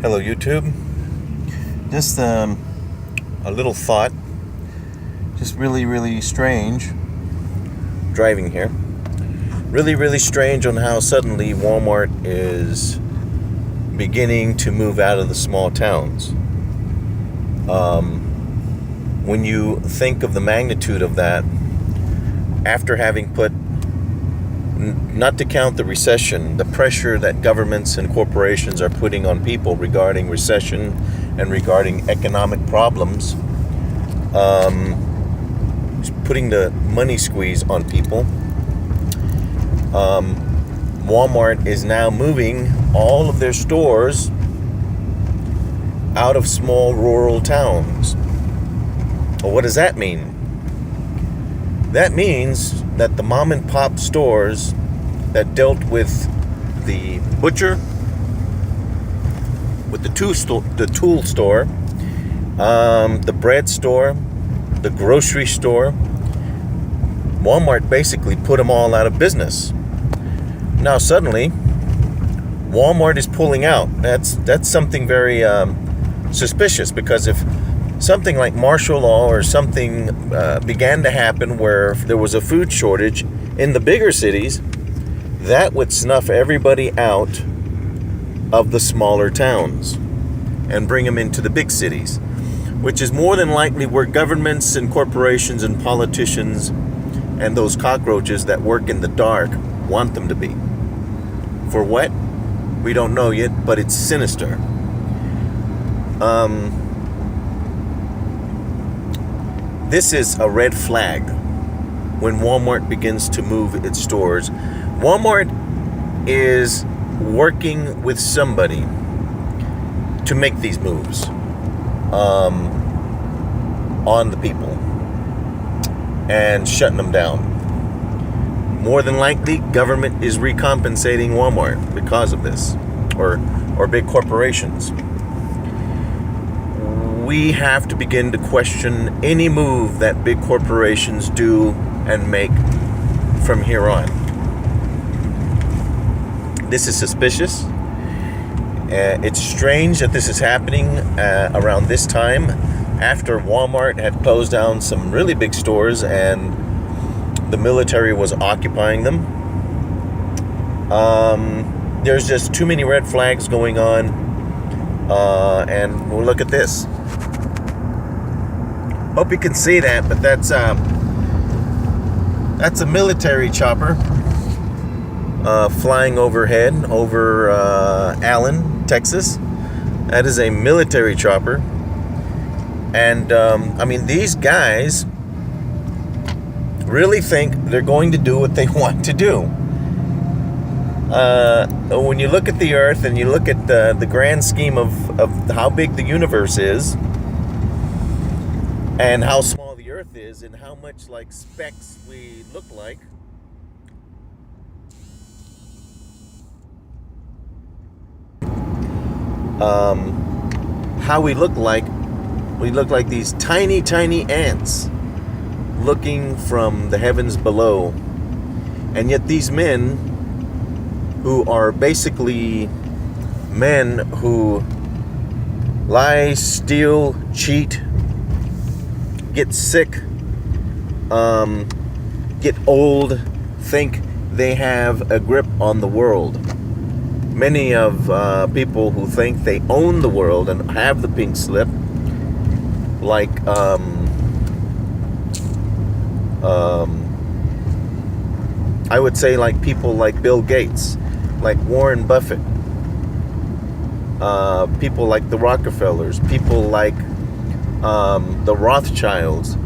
Hello YouTube. Just a little thought. Just really strange driving here. Really strange on how suddenly Walmart is beginning to move out of the small towns. When you think of the magnitude of that, after having put, not to count the recession, the pressure that governments and corporations are putting on people regarding recession and regarding economic problems, putting the money squeeze on people, Walmart is now moving all of their stores out of small rural towns. Well, what does that mean? That means that the mom and pop stores that dealt with the butcher, with the tool store, the bread store, the grocery store, Walmart basically put them all out of business. Now suddenly, Walmart is pulling out. That's something very suspicious, because if something like martial law or something began to happen where there was a food shortage in the bigger cities, that would snuff everybody out of the smaller towns and bring them into the big cities, which is more than likely where governments and corporations and politicians and those cockroaches that work in the dark want them to be. For what? We don't know yet, but it's sinister. This is a red flag when Walmart begins to move its stores. Walmart is working with somebody to make these moves on the people and shutting them down. More than likely, government is recompensating Walmart because of this, or big corporations. We have to begin to question any move that big corporations do and make from here on. This is suspicious. It's strange that this is happening around this time, after Walmart had closed down some really big stores and the military was occupying them. There's just too many red flags going on, and we'll look at this. Hope you can see that, but that's a military chopper flying overhead over Allen, Texas. That is a military chopper. And I mean, these guys really think they're going to do what they want to do. When you look at the Earth and you look at the grand scheme of how big the universe is, and how small the Earth is, and how much like specks we look like, how we look like these tiny ants looking from the heavens below. And yet these men, who are basically men who lie, steal, cheat, get sick, get old, think they have a grip on the world. Many of people who think they own the world and have the pink slip, like I would say like people like Bill Gates, like Warren Buffett, people like the Rockefellers, people like the Rothschilds.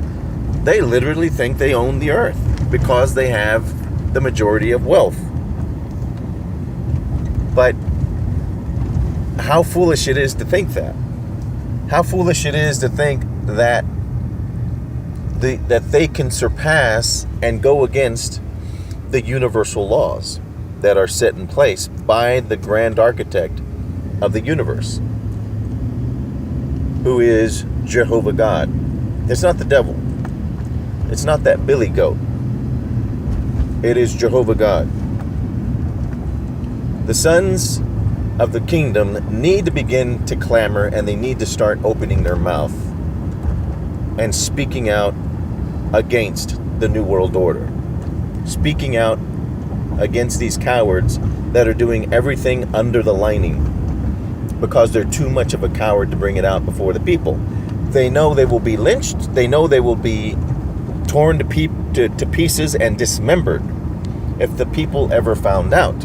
They literally think they own the earth because they have the majority of wealth. But how foolish it is to think that. How foolish it is to think that they can surpass and go against the universal laws that are set in place by the grand architect of the universe, who is Jehovah God. It's not the devil. It's not that billy goat. It is Jehovah God. The sons of the kingdom need to begin to clamor, and they need to start opening their mouth and speaking out against the New World Order. Speaking out against these cowards that are doing everything under the lining because they're too much of a coward to bring it out before the people. They know they will be lynched. They know they will be torn to pieces and dismembered if the people ever found out.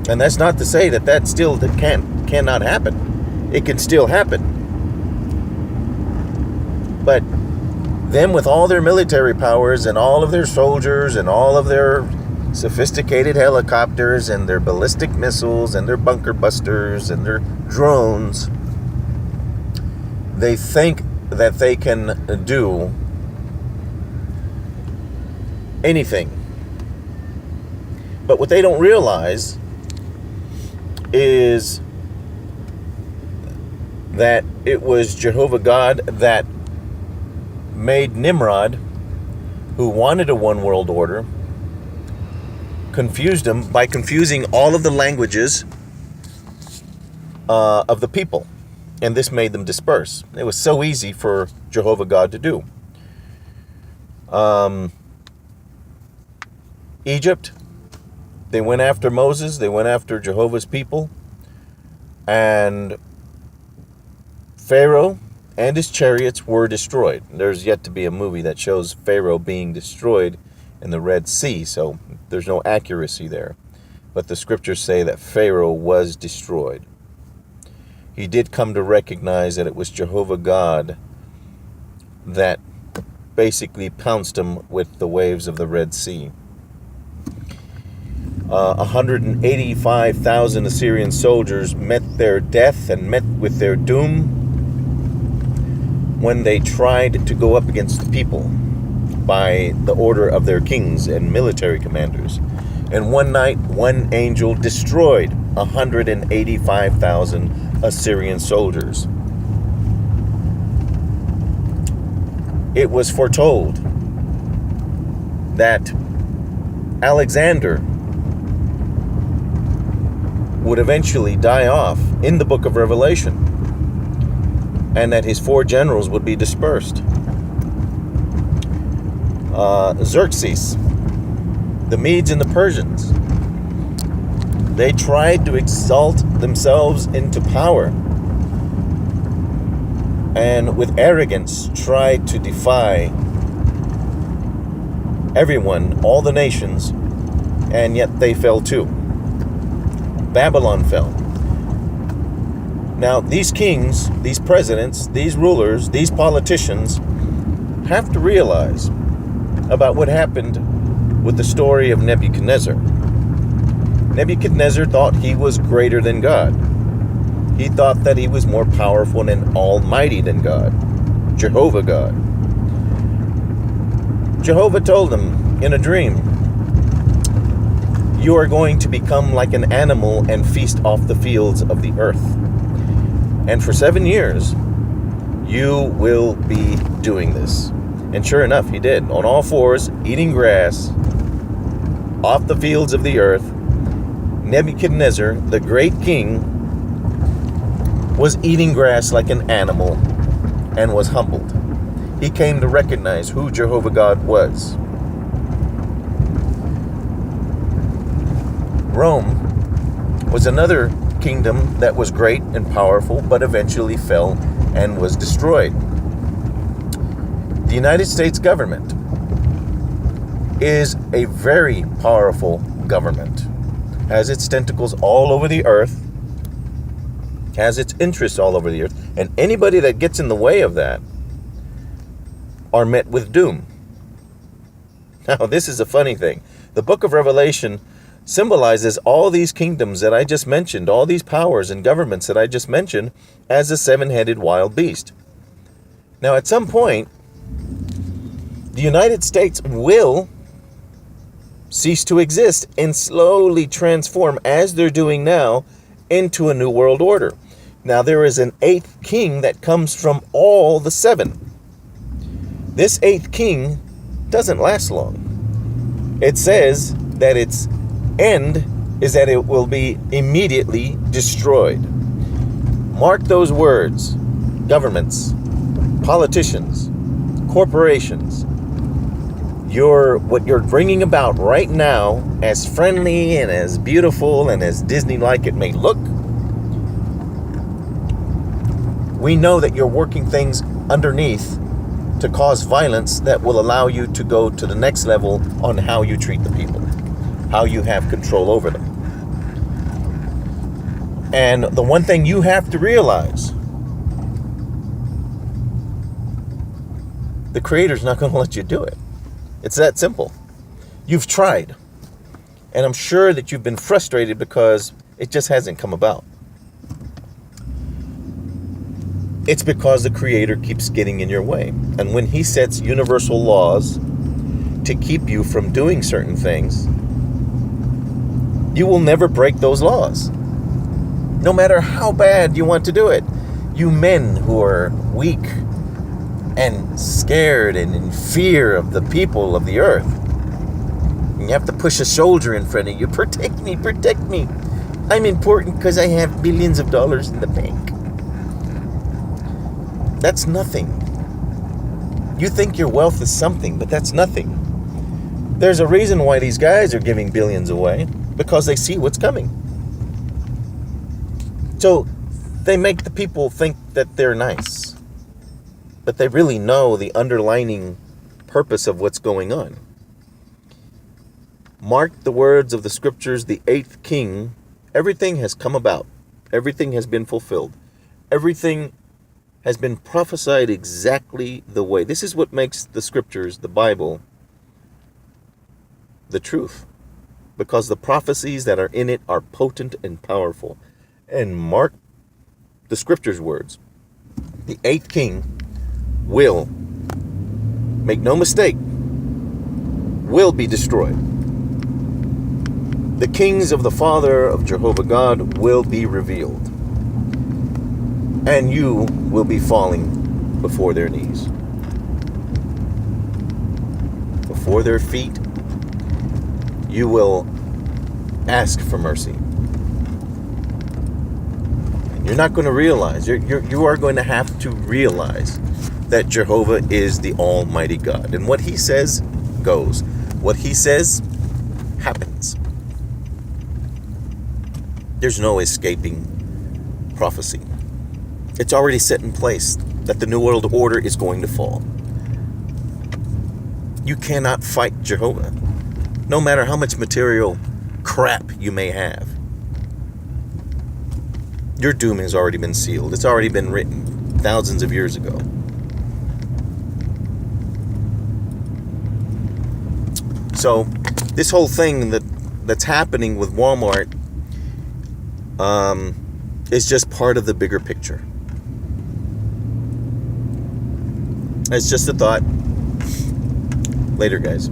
And that's not to say that still cannot happen. It can still happen. But them, with all their military powers and all of their soldiers and all of their sophisticated helicopters and their ballistic missiles and their bunker busters and their drones, they think that they can do anything. But what they don't realize is that it was Jehovah God that made Nimrod, who wanted a one world order, confused them by confusing all of the languages of the people. And this made them disperse. It was so easy for Jehovah God to do. Egypt, they went after Moses, they went after Jehovah's people, and Pharaoh and his chariots were destroyed. There's yet to be a movie that shows Pharaoh being destroyed in the Red Sea, so there's no accuracy there. But the scriptures say that Pharaoh was destroyed. He did come to recognize that it was Jehovah God that basically pounced him with the waves of the Red Sea. 185,000 Assyrian soldiers met their death and met with their doom when they tried to go up against the people by the order of their kings and military commanders. And one night, one angel destroyed 185,000 Assyrian soldiers. It was foretold that Alexander would eventually die off in the book of Revelation, and that his 4 generals would be dispersed. Xerxes, the Medes and the Persians, they tried to exalt themselves into power and with arrogance tried to defy everyone, all the nations, and yet they fell too. Babylon fell. Now, these kings, these presidents, these rulers, these politicians have to realize about what happened with the story of Nebuchadnezzar. Nebuchadnezzar thought he was greater than God. He thought that he was more powerful and almighty than God, Jehovah God. Jehovah told him in a dream, "You are going to become like an animal and feast off the fields of the earth. And for 7 years, you will be doing this." And sure enough, he did. On all fours, eating grass off the fields of the earth. Nebuchadnezzar, the great king, was eating grass like an animal and was humbled. He came to recognize who Jehovah God was. Rome was another kingdom that was great and powerful, but eventually fell and was destroyed. The United States government is a very powerful government, has its tentacles all over the earth, has its interests all over the earth, and anybody that gets in the way of that are met with doom. Now, this is a funny thing. The book of Revelation symbolizes all these kingdoms that I just mentioned, all these powers and governments that I just mentioned, as a 7-headed wild beast. Now, at some point, the United States will cease to exist and slowly transform, as they're doing now, into a new world order. Now, there is an 8th king that comes from all the 7. This 8th king doesn't last long. It says that its end is that it will be immediately destroyed. Mark those words. Governments, politicians, corporations. What you're bringing about right now, as friendly and as beautiful and as Disney-like it may look, we know that you're working things underneath to cause violence that will allow you to go to the next level on how you treat the people, how you have control over them. And the one thing you have to realize, the Creator's not going to let you do it. It's that simple. You've tried. And I'm sure that you've been frustrated because it just hasn't come about. It's because the Creator keeps getting in your way. And when He sets universal laws to keep you from doing certain things, you will never break those laws. No matter how bad you want to do it. You men who are weak and scared and in fear of the people of the earth. And you have to push a soldier in front of you. Protect me, protect me. I'm important because I have billions of dollars in the bank. That's nothing. You think your wealth is something, but that's nothing. There's a reason why these guys are giving billions away, because they see what's coming. So they make the people think that they're nice, but they really know the underlining purpose of what's going on. Mark the words of the scriptures, the 8th king. Everything has come about. Everything has been fulfilled. Everything has been prophesied exactly the way. This is what makes the scriptures, the Bible, the truth. Because the prophecies that are in it are potent and powerful. And mark the scriptures' words. The 8th king will, make no mistake, will be destroyed. The kings of the Father of Jehovah God will be revealed. And you will be falling before their knees. Before their feet, you will ask for mercy. And you're not going to realize, you are going to have to realize that Jehovah is the Almighty God. And what He says goes. What He says happens. There's no escaping prophecy. It's already set in place that the New World Order is going to fall. You cannot fight Jehovah, no matter how much material crap you may have. Your doom has already been sealed. It's already been written thousands of years ago. So this whole thing that's happening with Walmart is just part of the bigger picture. It's just a thought. Later, guys.